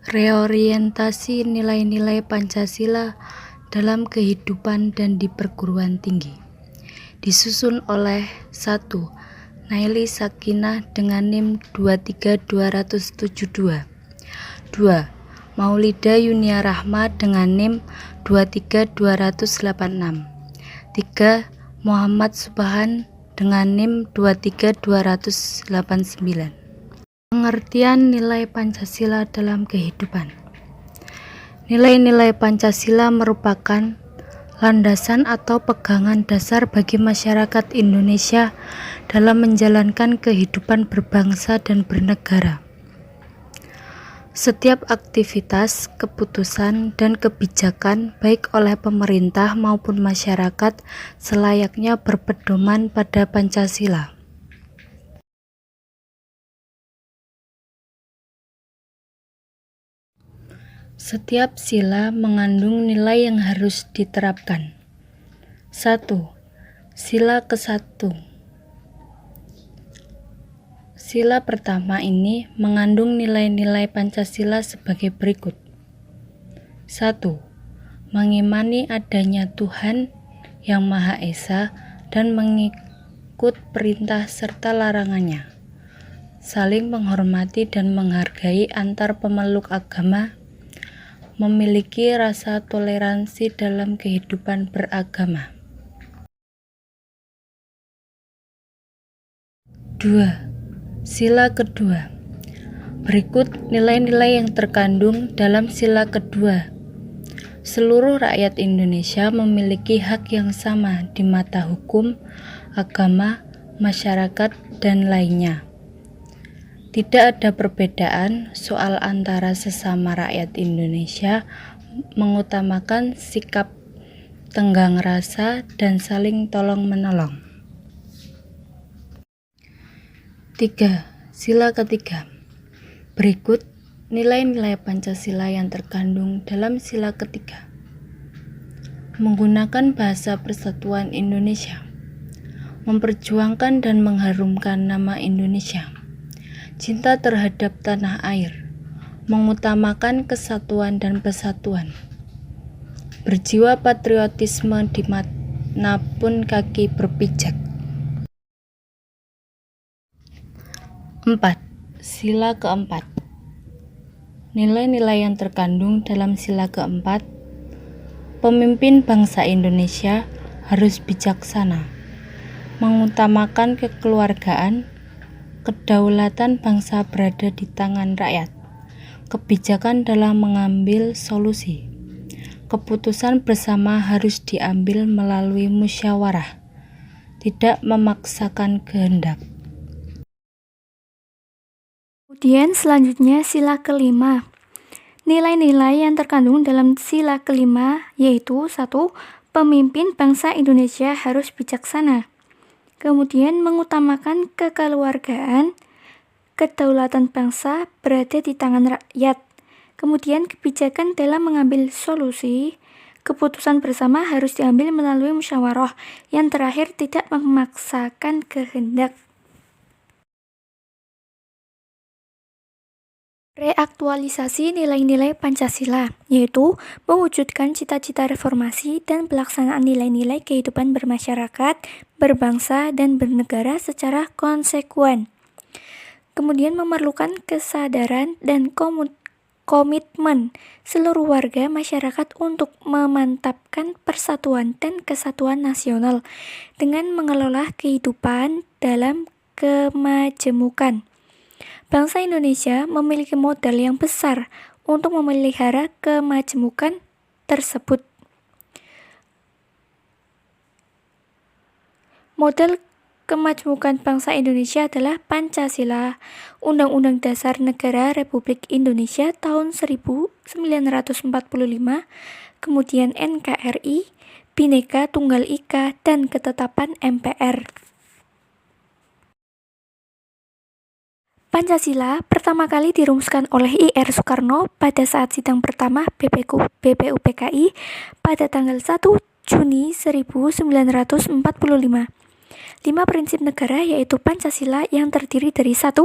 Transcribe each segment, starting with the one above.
Reorientasi nilai-nilai Pancasila dalam kehidupan dan di perguruan tinggi. Disusun oleh 1. Naili Sakinah dengan NIM 23272. 2. Maulida Yunia Rahma dengan NIM 23286. 3. Muhammad Subhan dengan NIM 23289. Pengertian nilai Pancasila dalam kehidupan. Nilai-nilai Pancasila merupakan landasan atau pegangan dasar bagi masyarakat Indonesia dalam menjalankan kehidupan berbangsa dan bernegara. Setiap aktivitas, keputusan, dan kebijakan baik oleh pemerintah maupun masyarakat selayaknya berpedoman pada Pancasila. Setiap sila mengandung nilai yang harus diterapkan. 1. Sila ke-1. Sila pertama ini mengandung nilai-nilai Pancasila sebagai berikut. 1. Mengimani adanya Tuhan yang Maha Esa dan mengikut perintah serta larangannya. Saling menghormati dan menghargai antar pemeluk agama. Memiliki rasa toleransi dalam kehidupan beragama. 2. Sila kedua. Berikut nilai-nilai yang terkandung dalam sila kedua. Seluruh rakyat Indonesia memiliki hak yang sama di mata hukum, agama, masyarakat, dan lainnya. Tidak ada perbedaan soal antara sesama rakyat Indonesia, mengutamakan sikap tenggang rasa dan saling tolong-menolong. 3. Sila ketiga. Berikut nilai-nilai Pancasila yang terkandung dalam sila ketiga. Menggunakan bahasa Persatuan Indonesia. Memperjuangkan dan mengharumkan nama Indonesia. Cinta terhadap tanah air, mengutamakan kesatuan dan persatuan, berjiwa patriotisme dimanapun kaki berpijak. 4. Sila keempat. Nilai-nilai yang terkandung dalam sila keempat. Pemimpin bangsa Indonesia harus bijaksana, mengutamakan kekeluargaan. Kedaulatan bangsa berada di tangan rakyat. Kebijakan dalam mengambil solusi. Keputusan bersama harus diambil melalui musyawarah, tidak memaksakan kehendak. Kemudian selanjutnya sila kelima. Nilai-nilai yang terkandung dalam sila kelima yaitu 1. Pemimpin bangsa Indonesia harus bijaksana. Kemudian mengutamakan kekeluargaan, kedaulatan bangsa berada di tangan rakyat. Kemudian kebijakan dalam mengambil solusi, keputusan bersama harus diambil melalui musyawarah. Yang terakhir tidak memaksakan kehendak. Reaktualisasi nilai-nilai Pancasila, yaitu mewujudkan cita-cita reformasi dan pelaksanaan nilai-nilai kehidupan bermasyarakat, berbangsa, dan bernegara secara konsekuen. Kemudian memerlukan kesadaran dan komitmen seluruh warga masyarakat untuk memantapkan persatuan dan kesatuan nasional dengan mengelola kehidupan dalam kemajemukan. Bangsa Indonesia memiliki modal yang besar untuk memelihara kemajemukan tersebut. Modal kemajemukan bangsa Indonesia adalah Pancasila, Undang-Undang Dasar Negara Republik Indonesia tahun 1945, kemudian NKRI, Bhinneka Tunggal Ika, dan ketetapan MPR. Pancasila pertama kali dirumuskan oleh I.R. Soekarno pada saat sidang pertama BPUPKI pada tanggal 1 Juni 1945. 5 prinsip negara yaitu Pancasila yang terdiri dari 1.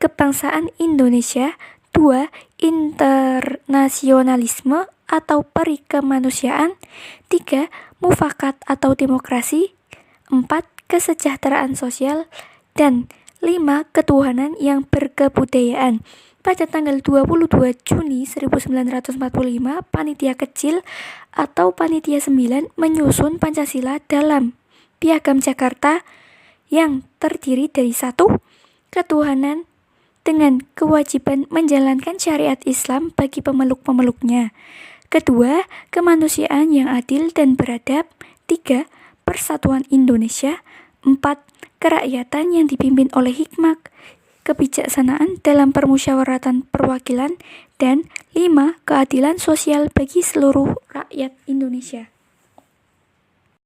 Kebangsaan Indonesia, 2. internasionalisme atau peri kemanusiaan. 3. Mufakat atau demokrasi. 4. Kesejahteraan sosial. Dan 5. Ketuhanan yang berkebudayaan. Pada tanggal 22 Juni 1945, Panitia Kecil atau Panitia 9 menyusun Pancasila dalam Piagam Jakarta yang terdiri dari 1. Ketuhanan dengan kewajiban menjalankan syariat Islam bagi pemeluk-pemeluknya. 2. Kemanusiaan yang adil dan beradab. 3. Persatuan Indonesia. 4. Kerakyatan yang dipimpin oleh hikmah kebijaksanaan dalam permusyawaratan perwakilan. Dan 5. Keadilan sosial bagi seluruh rakyat Indonesia.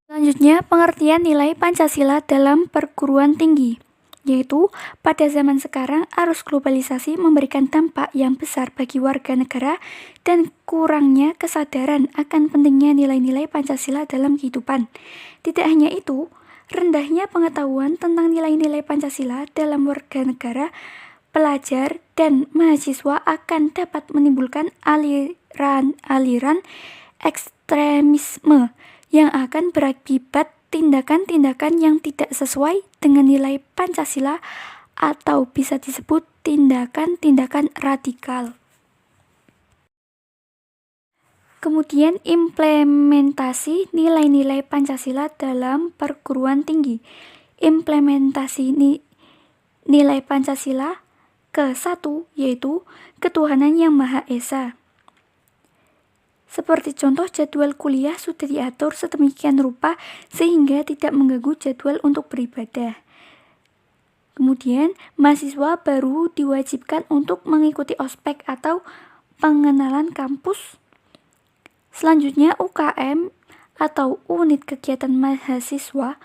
Selanjutnya, pengertian nilai Pancasila dalam perguruan tinggi, yaitu pada zaman sekarang arus globalisasi memberikan dampak yang besar bagi warga negara dan kurangnya kesadaran akan pentingnya nilai-nilai Pancasila dalam kehidupan. Tidak hanya itu, rendahnya pengetahuan tentang nilai-nilai Pancasila dalam warga negara, pelajar, dan mahasiswa akan dapat menimbulkan aliran-aliran ekstremisme yang akan berakibat tindakan-tindakan yang tidak sesuai dengan nilai Pancasila atau bisa disebut tindakan-tindakan radikal. Kemudian implementasi nilai-nilai Pancasila dalam perguruan tinggi. Implementasi nilai Pancasila ke-1 yaitu ketuhanan yang Maha Esa. Seperti contoh, jadwal kuliah sudah diatur sedemikian rupa sehingga tidak mengganggu jadwal untuk beribadah. Kemudian, mahasiswa baru diwajibkan untuk mengikuti ospek atau pengenalan kampus. Selanjutnya, UKM atau unit kegiatan mahasiswa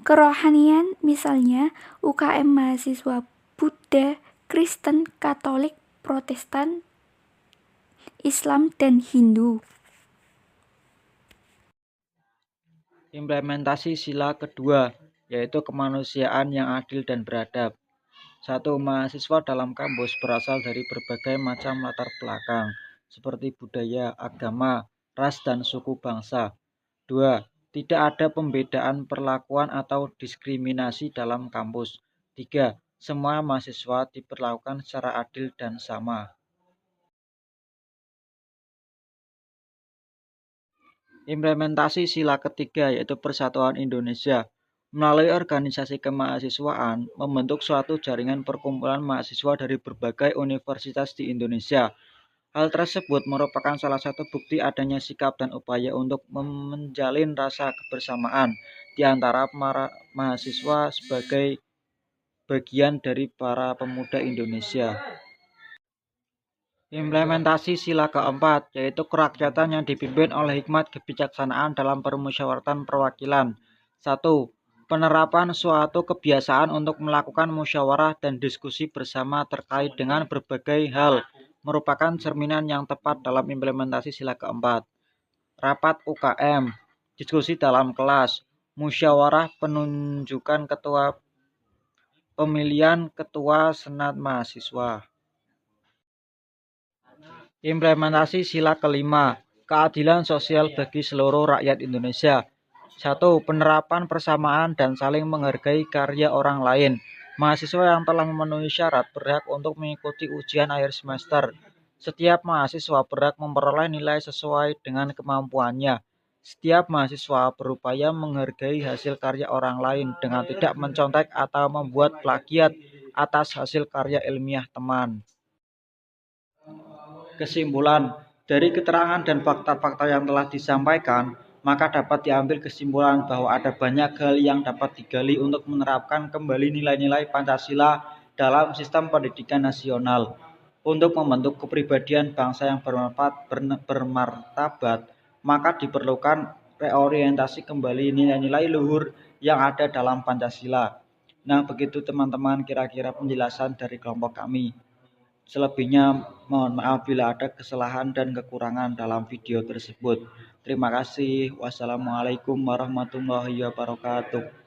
kerohanian, misalnya UKM mahasiswa Buddha, Kristen, Katolik, Protestan, Islam, dan Hindu. Implementasi sila kedua, yaitu kemanusiaan yang adil dan beradab. 1. Mahasiswa dalam kampus berasal dari berbagai macam latar belakang, seperti budaya, agama, ras, dan suku bangsa. 2. Tidak ada pembedaan perlakuan atau diskriminasi dalam kampus. 3. Semua mahasiswa diperlakukan secara adil dan sama. Implementasi sila ketiga, yaitu Persatuan Indonesia. Melalui organisasi kemahasiswaan, membentuk suatu jaringan perkumpulan mahasiswa dari berbagai universitas di Indonesia. Hal tersebut merupakan salah satu bukti adanya sikap dan upaya untuk menjalin rasa kebersamaan di antara mahasiswa sebagai bagian dari para pemuda Indonesia. Implementasi sila keempat, yaitu kerakyatan yang dipimpin oleh hikmat kebijaksanaan dalam permusyawaratan perwakilan. 1. Penerapan suatu kebiasaan untuk melakukan musyawarah dan diskusi bersama terkait dengan berbagai hal merupakan cerminan yang tepat dalam implementasi sila keempat. Rapat UKM, diskusi dalam kelas, musyawarah penunjukan ketua, pemilihan ketua senat mahasiswa. Implementasi sila kelima, keadilan sosial bagi seluruh rakyat Indonesia. 1. Penerapan persamaan dan saling menghargai karya orang lain. Mahasiswa yang telah memenuhi syarat berhak untuk mengikuti ujian akhir semester. Setiap mahasiswa berhak memperoleh nilai sesuai dengan kemampuannya. Setiap mahasiswa berupaya menghargai hasil karya orang lain dengan tidak mencontek atau membuat plagiat atas hasil karya ilmiah teman. Kesimpulan, dari keterangan dan fakta-fakta yang telah disampaikan, maka dapat diambil kesimpulan bahwa ada banyak hal yang dapat digali untuk menerapkan kembali nilai-nilai Pancasila dalam sistem pendidikan nasional. Untuk membentuk kepribadian bangsa yang bermartabat, maka diperlukan reorientasi kembali nilai-nilai luhur yang ada dalam Pancasila. Nah, begitu teman-teman kira-kira penjelasan dari kelompok kami. Selebihnya mohon maaf bila ada kesalahan dan kekurangan dalam video tersebut. Terima kasih. Wassalamualaikum warahmatullahi wabarakatuh.